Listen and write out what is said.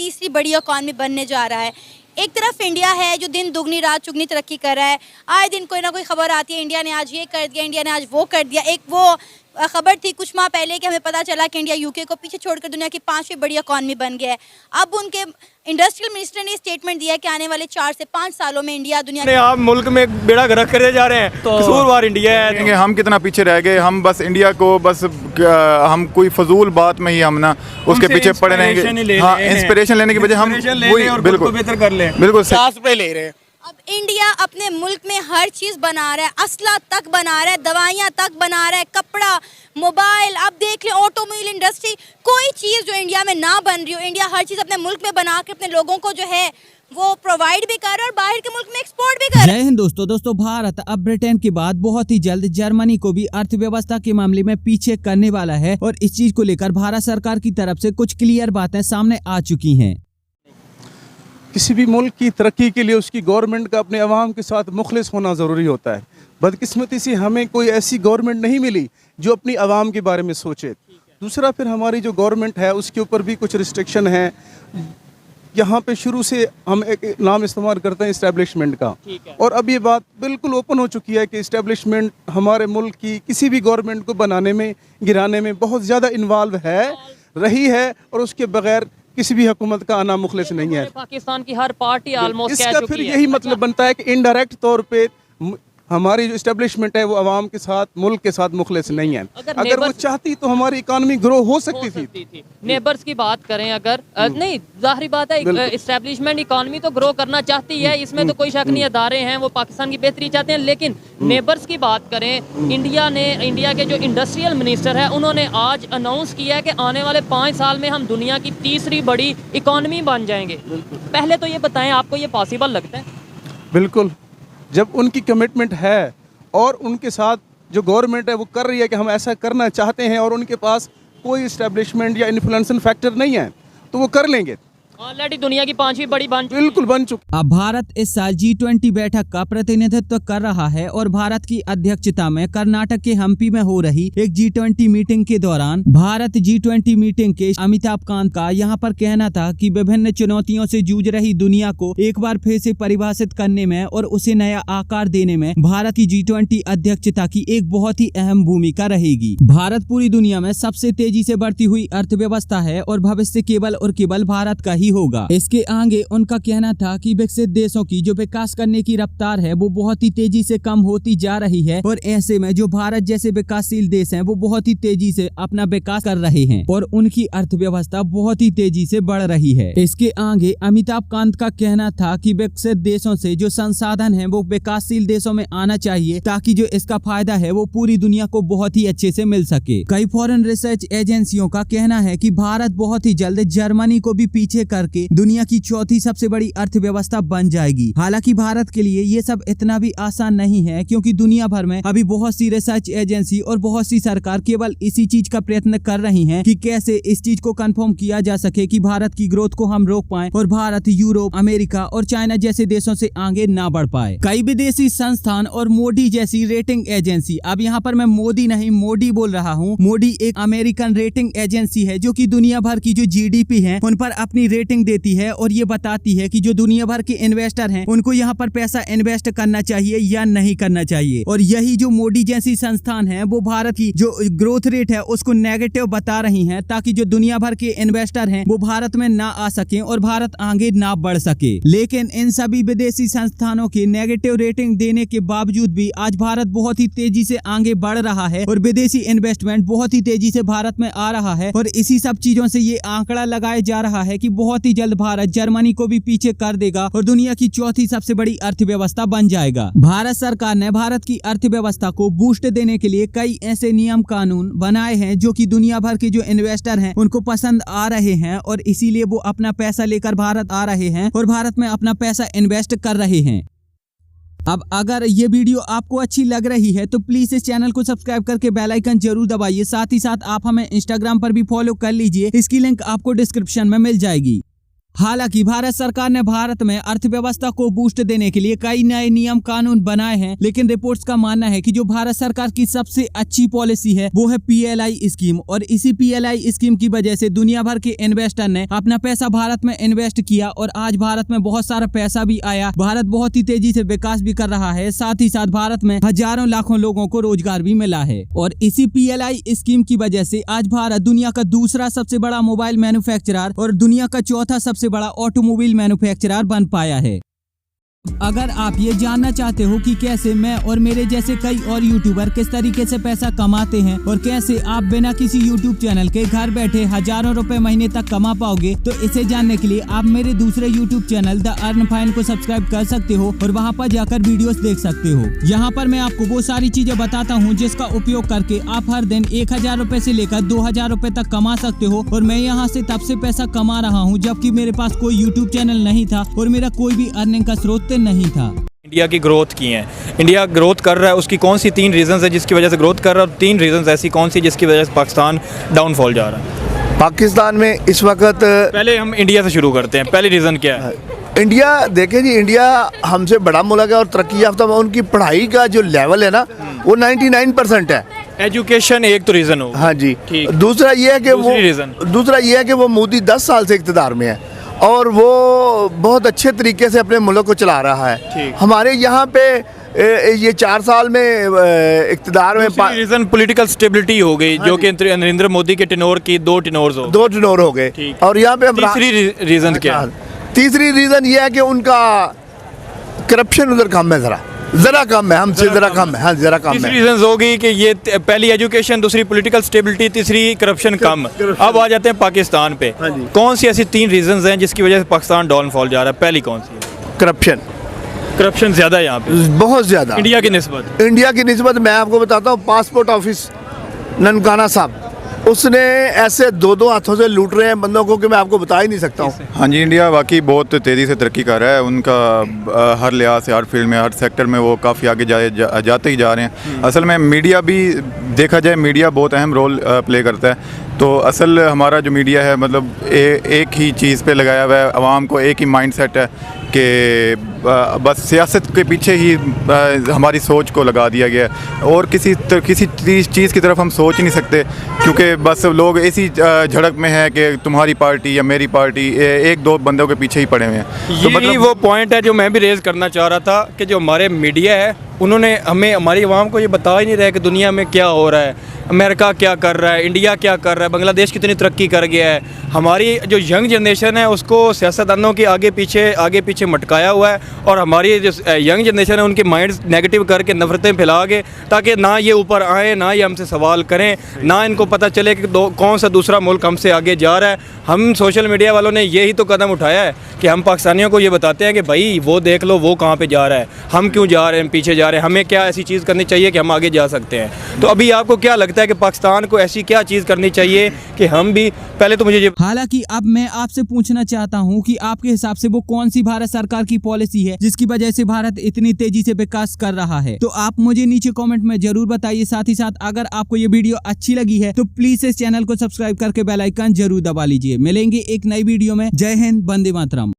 तीसरी बड़ी इकॉनमी बनने जा रहा है। एक तरफ इंडिया है जो दिन दुगनी रात चुगनी तरक्की कर रहा है, आए दिन कोई ना कोई खबर आती है, इंडिया ने आज ये कर दिया, इंडिया ने आज वो कर दिया। एक वो खबर थी कुछ माह पहले कि हमें पता चला कि इंडिया यूके को पीछे छोड़कर दुनिया की 5वीं बड़ी इकॉनमी बन गया है। अब उनके इंडस्ट्रियल मिनिस्टर ने स्टेटमेंट दिया है कि आने वाले 4 से 5 सालों में इंडिया दुनिया के आप मुल्क में बेड़ा गर्क करते जा रहे हैं, तो कसूरवार इंडिया है। हम कितना पीछे रह गए, हम बस इंडिया को बस हम कोई फजूल बात में ही हम ना उसके पीछे पड़े रहेंगे। हाँ, इंस्पिरेशन लेने की बजाय हम बिल्कुल बेहतर कर ले, बिल्कुल सांस पे ले रहे हैं। अब इंडिया अपने मुल्क में हर चीज़ बना रहा है, असला तक बना रहा है, दवाइयाँ तक बना रहा है, कपड़ा, मोबाइल, आप देख लें ऑटोमोबाइल इंडस्ट्री, कोई चीज़ जो इंडिया में ना बन रही हो, इंडिया हर चीज़ अपने मुल्क में बना के अपने लोगों को जो है वो प्रोवाइड भी कर रहा है और बाहर के मुल्क में एक्सपोर्ट भी कर रहा है। जय हिंद दोस्तों, भारत अब ब्रिटेन के बाद बहुत ही जल्द जर्मनी को भी अर्थव्यवस्था के मामले में पीछे करने वाला है और इस चीज को लेकर भारत सरकार की तरफ से कुछ क्लियर बातें सामने आ चुकी हैं। किसी भी मुल्क की तरक्की के लिए उसकी गवर्नमेंट का अपने अवाम के साथ मुखलिस होना ज़रूरी होता है। बदकिस्मती से हमें कोई ऐसी गवर्नमेंट नहीं मिली जो अपनी अवाम के बारे में सोचे। दूसरा, फिर हमारी जो गवर्नमेंट है उसके ऊपर भी कुछ रिस्ट्रिक्शन है। यहाँ पे शुरू से हम एक नाम इस्तेमाल करते हैं इस्टेब्लिशमेंट का, और अब ये बात बिल्कुल ओपन हो चुकी है कि इस्टेब्लिशमेंट हमारे मुल्क की किसी भी गवर्नमेंट को बनाने में, गिराने में बहुत ज़्यादा इन्वॉल्व रही है, और उसके बगैर किसी भी हुकूमत का आना मुखलिस नहीं है। पाकिस्तान की हर पार्टी ऑलमोस्ट इसका फिर यही मतलब बनता है कि इनडायरेक्ट तौर पे हमारी जो इस्टेब्लिशमेंट है वो अवाम के साथ, मुल्क के साथ मुखलिस नहीं है। अगर वो चाहती तो हमारी इकानमी ग्रो हो सकती थी। नेबर्स की बात करें अगर नहीं, जाहिर बात है इस्टेब्लिशमेंट इकानमी तो ग्रो करना चाहती है, इसमें तो कोई शक नहीं। अदारे हैं वो पाकिस्तान की बेहतरी चाहते हैं, लेकिन नेबर्स की बात करें, इंडिया के जो इंडस्ट्रियल मिनिस्टर है उन्होंने आज अनाउंस किया है कि आने वाले 5 साल में हम दुनिया की तीसरी बड़ी इकानमी बन जाएंगे। पहले तो ये बताएं, आपको ये पॉसिबल लगता है? बिल्कुल, जब उनकी कमिटमेंट है और उनके साथ जो गवर्नमेंट है वो कर रही है कि हम ऐसा करना चाहते हैं, और उनके पास कोई इस्टेब्लिशमेंट या इन्फ्लुएंसिंग फैक्टर नहीं है, तो वो कर लेंगे। ऑलरेडी दुनिया की 5वीं बड़ी बिल्कुल बन चुकी। अब भारत इस साल G20 बैठक का प्रतिनिधित्व कर रहा है और भारत की अध्यक्षता में कर्नाटक के हम्पी में हो रही एक G20 मीटिंग के दौरान भारत G20 मीटिंग के अमिताभ कांत का यहाँ पर कहना था कि विभिन्न चुनौतियों से जूझ रही दुनिया को एक बार फिर से परिभाषित करने में और उसे नया आकार देने में भारत की G20 अध्यक्षता की एक बहुत ही अहम भूमिका रहेगी। भारत पूरी दुनिया में सबसे तेजी से बढ़ती हुई अर्थव्यवस्था है और भविष्य केवल और केवल भारत का ही होगा। इसके आगे उनका कहना था कि विकसित देशों की जो विकास करने की रफ्तार है वो बहुत ही तेजी से कम होती जा रही है, और ऐसे में जो भारत जैसे विकासशील देश हैं वो बहुत ही तेजी से अपना विकास कर रहे हैं और उनकी अर्थव्यवस्था बहुत ही तेजी से बढ़ रही है। इसके आगे अमिताभ कांत का कहना था कि विकसित देशों से जो संसाधन है वो विकासशील देशों में आना चाहिए, ताकि जो इसका फायदा है वो पूरी दुनिया को बहुत ही अच्छे से मिल सके। कई फॉरेन रिसर्च एजेंसियों का कहना है कि भारत बहुत ही जल्द जर्मनी को भी पीछे करके दुनिया की चौथी सबसे बड़ी अर्थव्यवस्था बन जाएगी। हालांकि भारत के लिए ये सब इतना भी आसान नहीं है, क्योंकि दुनिया भर में अभी बहुत सी रिसर्च एजेंसी और बहुत सी सरकार केवल इसी चीज का प्रयत्न कर रही हैं कि कैसे इस चीज को कंफर्म किया जा सके कि भारत की ग्रोथ को हम रोक पाएं और भारत यूरोप, अमेरिका और चाइना जैसे देशों से आगे ना बढ़ पाए। कई विदेशी संस्थान और मोडी जैसी रेटिंग एजेंसी, अब यहाँ पर मैं मोदी नहीं मोडी बोल रहा हूँ, मोडी एक अमेरिकन रेटिंग एजेंसी है जो कि दुनिया भर की जो GDP है उन पर अपनी रेटिंग देती है और ये बताती है कि जो दुनिया भर के इन्वेस्टर हैं उनको यहाँ पर पैसा इन्वेस्ट करना चाहिए या नहीं करना चाहिए। और यही जो मोडी जैसी संस्थान है वो भारत की जो ग्रोथ रेट है उसको नेगेटिव बता रही हैं, ताकि जो दुनिया भर के इन्वेस्टर हैं वो भारत में ना आ सके और भारत आगे ना बढ़ सके। लेकिन इन सभी विदेशी संस्थानों की नेगेटिव रेटिंग देने के बावजूद भी आज भारत बहुत ही तेजी से आगे बढ़ रहा है और विदेशी इन्वेस्टमेंट बहुत ही तेजी से भारत में आ रहा है, और इसी सब चीजों से ये आंकड़ा लगाया जा रहा है कि बहुत ही जल्द भारत जर्मनी को भी पीछे कर देगा और दुनिया की चौथी सबसे बड़ी अर्थव्यवस्था बन जाएगा। भारत सरकार ने भारत की अर्थव्यवस्था को बूस्ट देने के लिए कई ऐसे नियम कानून बनाए हैं जो कि दुनिया भर के जो इन्वेस्टर हैं उनको पसंद आ रहे हैं, और इसीलिए वो अपना पैसा लेकर भारत आ रहे हैं और भारत में अपना पैसा इन्वेस्ट कर रहे हैं। अब अगर ये वीडियो आपको अच्छी लग रही है तो प्लीज इस चैनल को सब्सक्राइब करके बेल आइकन जरूर दबाइए। साथ ही साथ आप हमें इंस्टाग्राम पर भी फॉलो कर लीजिए, इसकी लिंक आपको डिस्क्रिप्शन में मिल जाएगी। हालांकि भारत सरकार ने भारत में अर्थव्यवस्था को बूस्ट देने के लिए कई नए नियम कानून बनाए हैं, लेकिन रिपोर्ट्स का मानना है कि जो भारत सरकार की सबसे अच्छी पॉलिसी है वो है PLI स्कीम। और इसी PLI स्कीम की वजह से दुनिया भर के इन्वेस्टर ने अपना पैसा भारत में इन्वेस्ट किया और आज भारत में बहुत सारा पैसा भी आया। भारत बहुत ही तेजी से विकास भी कर रहा है, साथ ही साथ भारत में हजारों लाखों लोगों को रोजगार भी मिला है। और इसी PLI स्कीम की वजह से आज भारत दुनिया का दूसरा सबसे बड़ा मोबाइल मैन्युफैक्चरर और दुनिया का चौथा सबसे बड़ा ऑटोमोबाइल मैन्युफैक्चरर बन पाया है। अगर आप ये जानना चाहते हो कि कैसे मैं और मेरे जैसे कई और यूट्यूबर किस तरीके से पैसा कमाते हैं और कैसे आप बिना किसी यूट्यूब चैनल के घर बैठे हजारों रुपए महीने तक कमा पाओगे, तो इसे जानने के लिए आप मेरे दूसरे YouTube channel the earn fine को सब्सक्राइब कर सकते हो और वहाँ पर जाकर वीडियोस देख सकते हो। यहाँ पर मैं आपको वो सारी चीजें बताता हूँ जिसका उपयोग करके आप हर दिन 1000 रुपए से लेकर 2000 रुपए तक कमा सकते हो। और मैं यहाँ से तब से पैसा कमा रहा हूँ जबकि मेरे पास कोई यूट्यूब चैनल नहीं था और मेरा कोई भी अर्निंग का स्रोत नहीं था। इंडिया की ग्रोथ की है, इंडिया ग्रोथ कर रहा है, उसकी कौन सी 3 रीजंस है जिसकी वजह से ग्रोथ कर रहा है और 3 रीजंस ऐसी कौन सी जिसकी वजह से पाकिस्तान डाउनफॉल जा रहा है? पाकिस्तान में इस वक्त पहले हम इंडिया से शुरू करते हैं, पहली रीज़न क्या है? इंडिया देखें जी, इंडिया हमसे बड़ा मुल्क है और तरक्की याफ्ता में उनकी पढ़ाई का जो लेवल है ना वो 99% है। एजुकेशन एक तो रीज़न हो। हाँ जी। ठीक। दूसरा ये है कि वो मोदी 10 साल से इक़्तिदार में है और वो बहुत अच्छे तरीके से अपने मुल्क को चला रहा है। हमारे यहाँ पे ये 4 साल में इक़्तिदार में रीज़न पॉलिटिकल स्टेबिलिटी हो गई, जो कि नरेंद्र मोदी के टेनोर की 2 टेनोर हो गए। और यहाँ पे तीसरी रीज़न क्या है? तीसरी रीज़न ये है कि उनका करप्शन उधर कम है, ज़रा कम है, हमसे ज़रा कम है। हाँ, ज़रा कम है। रीजंस होगी कि ये पहली एजुकेशन, दूसरी पॉलिटिकल स्टेबिलिटी, तीसरी करप्शन कम। अब आ जाते हैं पाकिस्तान पे। कौन सी ऐसी 3 रीजंस हैं जिसकी वजह से पाकिस्तान डाउनफॉल जा रहा है? पहली कौन सी है? करप्शन ज़्यादा है यहाँ पे, बहुत ज़्यादा। इंडिया की निस्बत मैं आपको बताता हूँ, पासपोर्ट ऑफिस ननकाना साहब उसने ऐसे 2 हाथों से लूट रहे हैं बंदों को कि मैं आपको बता ही नहीं सकता हूँ। हाँ जी, इंडिया वाकई बहुत तेज़ी से तरक्की कर रहा है। उनका हर लिहाज से, हर फील्ड में, हर सेक्टर में वो काफ़ी आगे जाते ही जा रहे हैं। असल में मीडिया भी देखा जाए, मीडिया बहुत अहम रोल प्ले करता है। तो असल हमारा जो मीडिया है मतलब एक ही चीज़ पे लगाया हुआ है, आवाम को एक ही माइंडसेट है कि बस सियासत के पीछे ही हमारी सोच को लगा दिया गया है और किसी चीज़ की तरफ हम सोच ही नहीं सकते, क्योंकि बस लोग ऐसी झड़प में है कि तुम्हारी पार्टी या मेरी पार्टी, 1-2 बंदों के पीछे ही पड़े हुए हैं। तो मतलब वो पॉइंट है जो मैं भी रेज़ करना चाह रहा था कि जो हमारे मीडिया है उन्होंने हमें, हमारी आवाम को ये बता ही नहीं रहा कि दुनिया में क्या हो रहा है, अमेरिका क्या कर रहा है, इंडिया क्या कर रहा है, बांग्लादेश कितनी तरक्की कर गया है। हमारी जो यंग जनरेशन है उसको सियासतदानों के आगे पीछे मटकाया हुआ है और हमारी जो यंग जनरेशन है उनके माइंड्स नेगेटिव करके नफरतें फैला के, ताकि ना ये ऊपर आए, ना ये हमसे सवाल करें, ना इनको पता चले कि कौन सा दूसरा मुल्क हमसे आगे जा रहा है। हम सोशल मीडिया वालों ने यही तो कदम उठाया है कि हम पाकिस्तानियों को ये बताते हैं कि भाई वो देख लो वो कहाँ पे जा रहा है, हम क्यों जा रहे हैं, पीछे जा रहे हैं, हमें क्या ऐसी चीज़ करनी चाहिए कि हम आगे जा सकते हैं। तो अभी आपको क्या लगता है कि पाकिस्तान को ऐसी क्या चीज़ करनी चाहिए कि हम भी, पहले तो मुझे ये। हालांकि अब मैं आपसे पूछना चाहता हूं कि आपके हिसाब से वो कौन सी भारत सरकार की पॉलिसी है जिसकी वजह से भारत इतनी तेजी से विकास कर रहा है, तो आप मुझे नीचे कमेंट में जरूर बताइए। साथ ही साथ अगर आपको ये वीडियो अच्छी लगी है तो प्लीज इस चैनल को सब्सक्राइब करके बेल आइकन जरूर दबा लीजिए। मिलेंगे एक नई वीडियो में। जय हिंद, वंदे मातरम।